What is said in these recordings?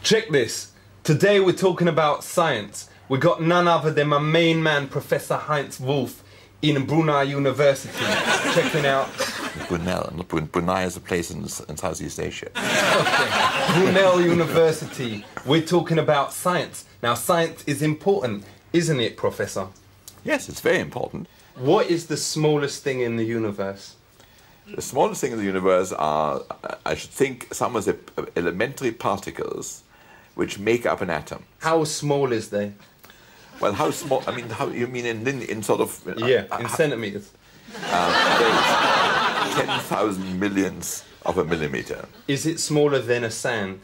Check this. Today we're talking about science. We got none other than my main man, Professor Heinz Wolf, in Brunei University, checking out... Brunei is a place in Southeast Asia. Okay. Brunel University. We're talking about science. Now, science is important, isn't it, Professor? Yes, it's very important. What is the smallest thing in the universe? The smallest thing in the universe are, I should think, some of the elementary particles which make up an atom. How small is they? Well, how small? I mean, how you mean in sort of? In centimeters. 10,000 millionths of a millimeter. Is it smaller than a sand?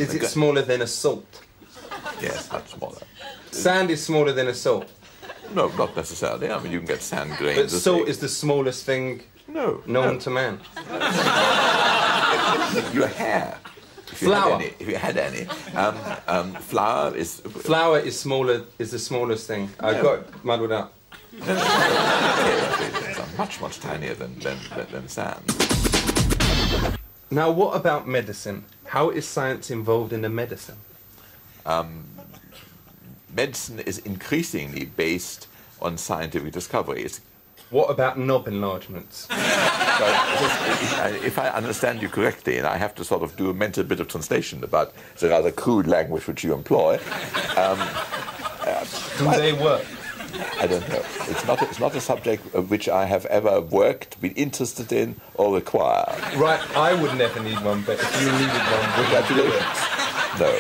Is it smaller than a salt? Yes, much smaller. Sand is smaller than a salt. No, not necessarily. I mean, you can get sand grains. But salt is the smallest thing known to man. Your hair. Flour. If you had any, flour is... Flour is smaller. Is the smallest thing. I got muddled up. Much tinier than sand. Now, what about medicine? How is science involved in the medicine? Medicine is increasingly based on scientific discoveries. What about knob enlargements? If I understand you correctly, and I have to sort of do a mental bit of translation about the rather crude language which you employ. Do they work? I don't know. It's not a subject which I have ever worked, been interested in, or require. Right, I would never need one, but if you needed one, would you do it? No.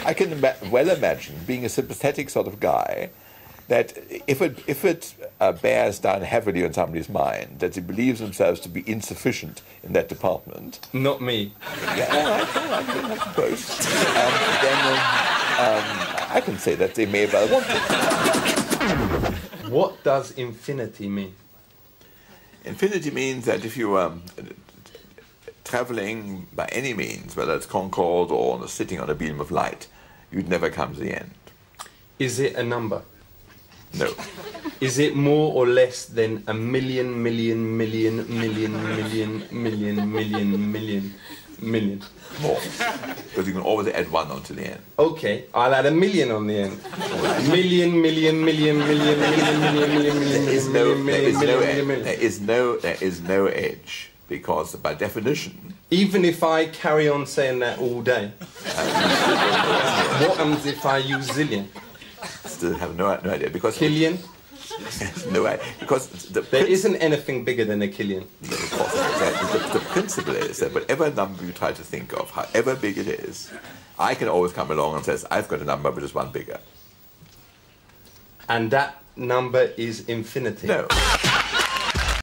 I can well imagine, being a sympathetic sort of guy, that if it bears down heavily on somebody's mind, that he believes themselves to be insufficient in that department. Not me. Yeah, all right, I suppose. Then I can say that they may well want it. What does infinity mean? Infinity means that if you are traveling by any means, whether it's Concorde or sitting on a beam of light, you'd never come to the end. Is it a number? No. Is it more or less than a million? More. Because you can always add one onto the end. Okay, I'll add a million on the end. There is no edge, because by definition... Even if I carry on saying that all day, what happens if I use zillion? Still have no idea, because... Killian? No idea, because... There isn't anything bigger than a killian. The principle is that whatever number you try to think of, however big it is, I can always come along and say, I've got a number which is one bigger. And that number is infinity. No.